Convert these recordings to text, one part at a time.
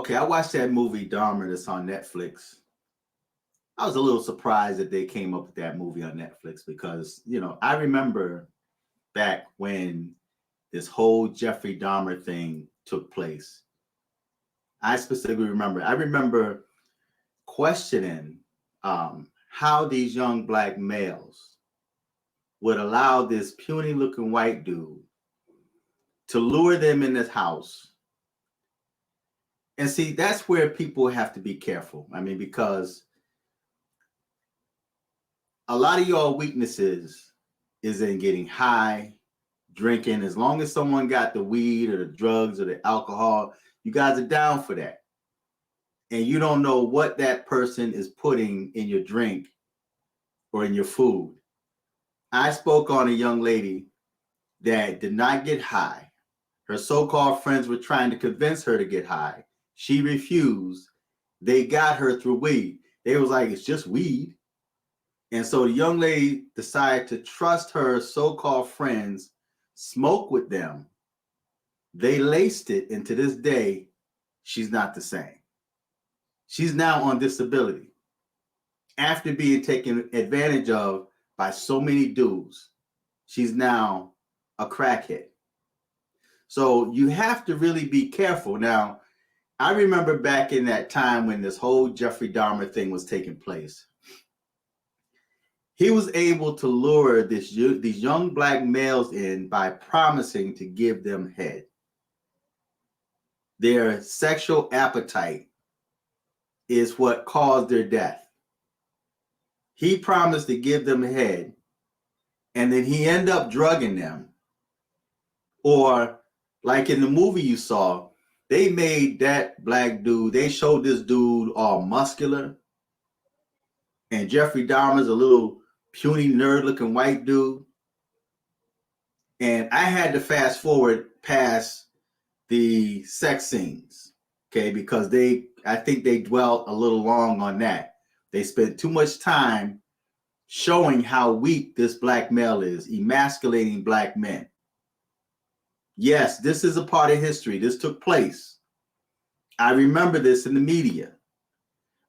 Okay, I watched that movie Dahmer that's on Netflix. I was a little surprised that they came up with that movie on Netflix because, I remember back when this whole Jeffrey Dahmer thing took place. I remember questioning how these young black males would allow this puny looking white dude to lure them in this house. And see, that's where people have to be careful. I mean, because a lot of y'all weaknesses is in getting high, drinking. As long as someone got the weed or the drugs or the alcohol, you guys are down for that. And you don't know what that person is putting in your drink or in your food. I spoke on a young lady that did not get high. Her so-called friends were trying to convince her to get high. She refused. They got her through weed. They was like, it's just weed. And so the young lady decided to trust her so-called friends, smoke with them. They laced it, and to this day, she's not the same. She's now on disability after being taken advantage of by so many dudes. She's now a crackhead. So you have to really be careful. Now, I remember back in that time when this whole Jeffrey Dahmer thing was taking place, he was able to lure these young black males in by promising to give them head. Their sexual appetite is what caused their death. He promised to give them head, and then he ended up drugging them. Or like in the movie you saw, they made that black dude, they showed this dude all muscular, and Jeffrey Dahmer's a little puny nerd looking white dude. And I had to fast forward past the sex scenes, okay, because I think they dwelt a little long on that. They spent too much time showing how weak this black male is, emasculating black men. Yes, this is a part of history. This took place. I remember this in the media.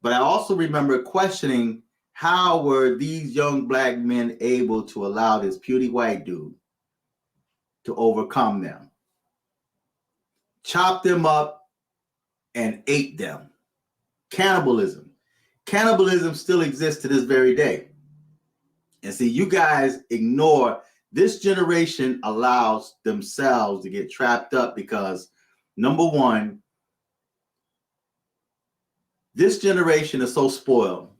But I also remember questioning how were these young black men able to allow this puny white dude to overcome them, chop them up, and ate them. Cannibalism. Cannibalism still exists to this very day. And see, you guys ignore, this generation allows themselves to get trapped up because, number one, this generation is so spoiled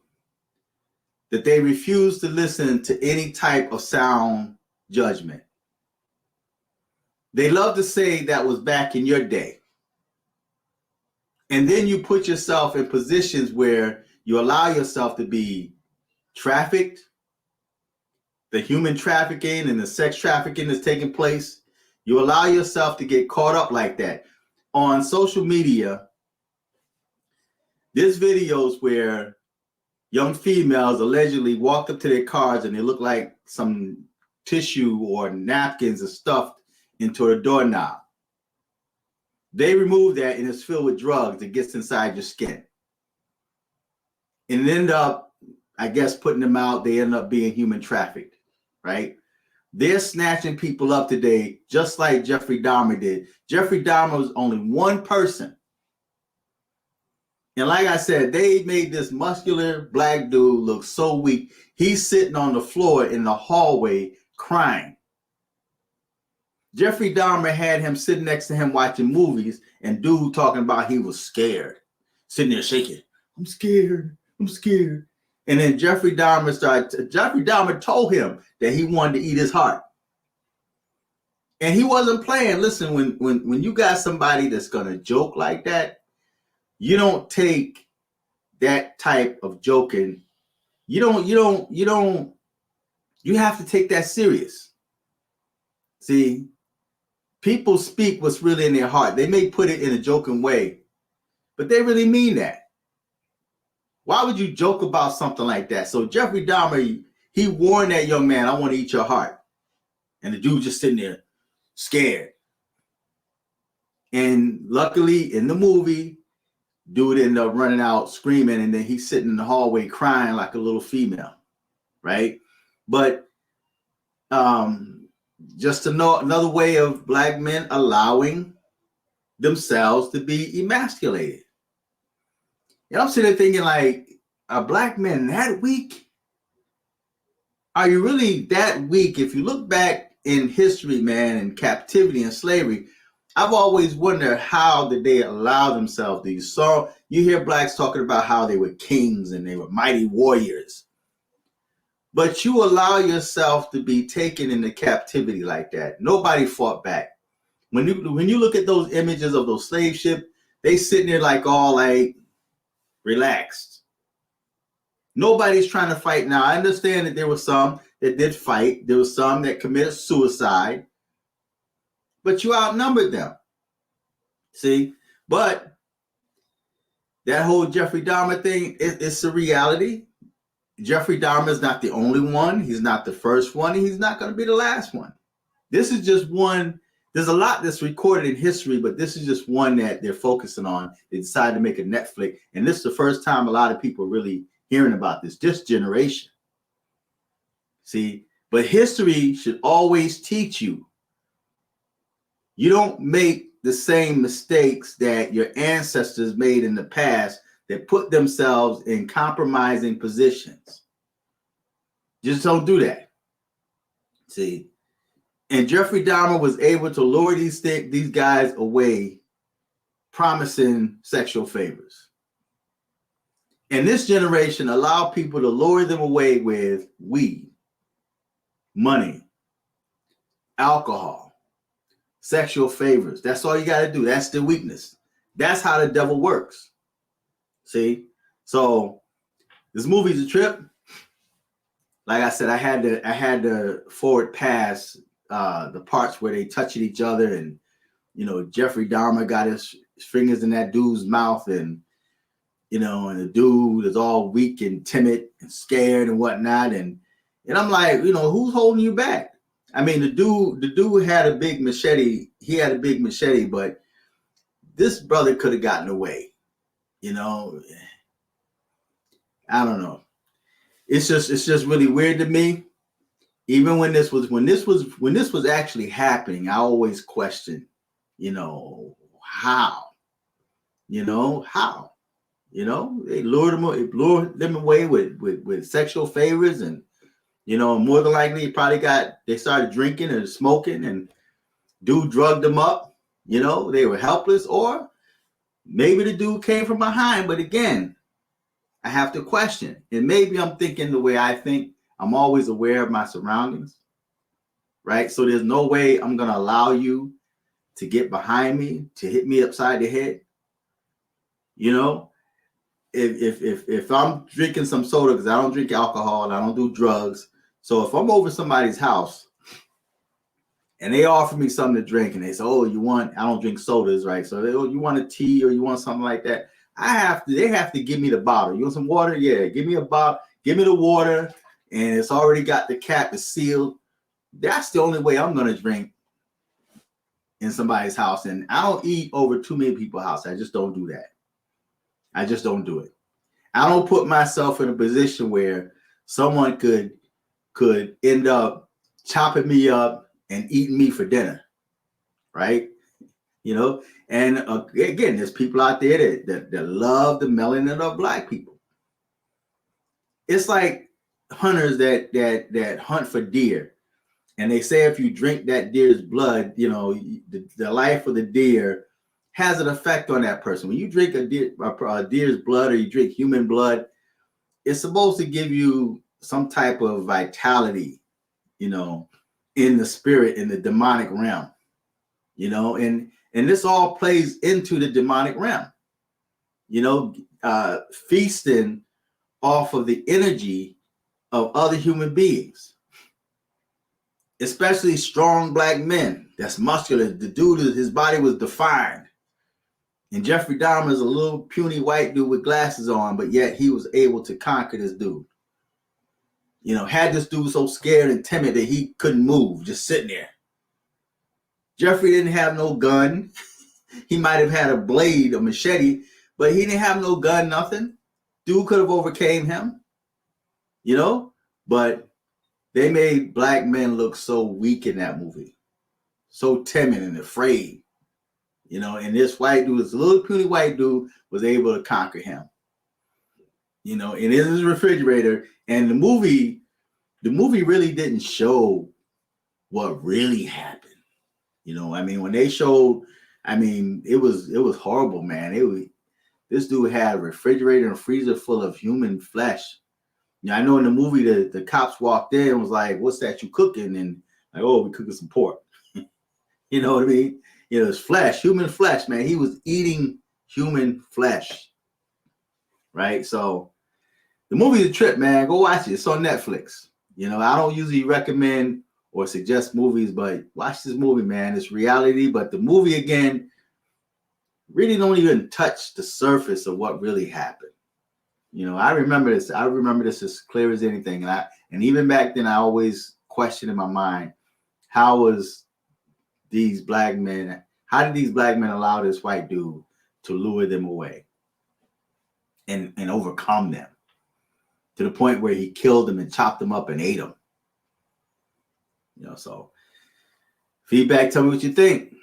that they refuse to listen to any type of sound judgment. They love to say that was back in your day. And then you put yourself in positions where you allow yourself to be trafficked. The human trafficking and the sex trafficking that's taking place. You allow yourself to get caught up like that. On social media, there's videos where young females allegedly walk up to their cars and they look like some tissue or napkins are stuffed into a doorknob. They remove that and it's filled with drugs that gets inside your skin. And end up, I guess, putting them out. They end up being human trafficked, right? They're snatching people up today, just like Jeffrey Dahmer did. Jeffrey Dahmer was only one person. And like I said, they made this muscular black dude look so weak. He's sitting on the floor in the hallway crying. Jeffrey Dahmer had him sitting next to him watching movies, and dude talking about he was scared, sitting there shaking. I'm scared. I'm scared. And then Jeffrey Dahmer told him that he wanted to eat his heart. And he wasn't playing. Listen, when you got somebody that's gonna joke like that, you don't take that type of joking. You have to take that serious. See, people speak what's really in their heart. They may put it in a joking way, but they really mean that. Why would you joke about something like that? So Jeffrey Dahmer, he warned that young man, I want to eat your heart. And the dude just sitting there scared. And luckily in the movie, Dude ended up running out screaming, and then he's sitting in the hallway crying like a little female, right? But just to know another way of black men allowing themselves to be emasculated. And I'm sitting there thinking, like, are black men that weak? Are you really that weak? If you look back in history, man, in captivity and slavery, I've always wondered how did they allow themselves to. So you hear blacks talking about how they were kings and they were mighty warriors. But you allow yourself to be taken into captivity like that. Nobody fought back. When you look at those images of those slave ships, they sitting there like all like relaxed. Nobody's trying to fight. Now, I understand that there were some that did fight. There were some that committed suicide. But you outnumbered them. See? But that whole Jeffrey Dahmer thing, it's a reality. Jeffrey Dahmer is not the only one. He's not the first one. And he's not going to be the last one. This is just one. There's a lot that's recorded in history, but this is just one that they're focusing on. They decided to make a Netflix. And this is the first time a lot of people are really hearing about this generation. See? But history should always teach you. You don't make the same mistakes that your ancestors made in the past that put themselves in compromising positions. Just don't do that. See? And Jeffrey Dahmer was able to lure these guys away, promising sexual favors. And this generation allowed people to lure them away with weed, money, alcohol, sexual favors. That's all you got to do. That's the weakness. That's how the devil works. See? So this movie's a trip. Like I said, I had to forward pass the parts where they touching each other, and Jeffrey Dahmer got his fingers in that dude's mouth, and and the dude is all weak and timid and scared and whatnot, and I'm like, who's holding you back? I mean, the dude had a big machete. He had a big machete, but this brother could have gotten away. I don't know. It's just really weird to me. Even when this was actually happening, I always questioned, how, how, they lured them away with sexual favors, and more than likely they started drinking and smoking, and dude drugged them up. They were helpless, or maybe the dude came from behind. But again, I have to question, and maybe I'm thinking the way I think. I'm always aware of my surroundings, right? So there's no way I'm going to allow you to get behind me, to hit me upside the head. If I'm drinking some soda, because I don't drink alcohol and I don't do drugs. So if I'm over somebody's house and they offer me something to drink, and they say, oh, I don't drink sodas, right? So you want a tea or you want something like that. They have to give me the bottle. You want some water? Yeah, give me a bottle. Give me the water. And it's already got the cap, it's sealed. That's the only way I'm going to drink in somebody's house. And I don't eat over too many people's house. I just don't do that. I just don't do it. I don't put myself in a position where someone could end up chopping me up and eating me for dinner, right? And again, there's people out there that love the melanin of black people. It's like hunters that hunt for deer, and they say if you drink that deer's blood, the life of the deer has an effect on that person. When you drink a deer's blood, or you drink human blood, it's supposed to give you some type of vitality, in the spirit, in the demonic realm, and this all plays into the demonic realm, feasting off of the energy of other human beings, especially strong black men. That's muscular. The dude, his body was defined. And Jeffrey Dahmer is a little puny white dude with glasses on, but yet he was able to conquer this dude. Had this dude so scared and timid that he couldn't move, just sitting there. Jeffrey didn't have no gun. He might have had a blade, a machete, but he didn't have no gun, nothing. Dude could have overcame him, you know, but they made black men look so weak in that movie, so timid and afraid, you know. And this white dude, this little puny white dude, was able to conquer him, you know. And in his refrigerator, and the movie really didn't show what really happened. You know, I mean, when they showed, I mean, it was horrible, man. This dude had a refrigerator and freezer full of human flesh. You know, I know in the movie the cops walked in and was like, "What's that you cooking?" And like, "Oh, we cooking some pork." You know what I mean? You know, it's flesh, human flesh, man. He was eating human flesh, right? So the movie's a trip, man. Go watch it. It's on Netflix. You know, I don't usually recommend or suggest movies, but watch this movie, man. It's reality, but the movie, again, really don't even touch the surface of what really happened. You know, I remember this. I remember this as clear as anything. And even back then, I always questioned in my mind, how did these black men allow this white dude to lure them away and overcome them to the point where he killed them and chopped them up and ate them? You know, so feedback, tell me what you think.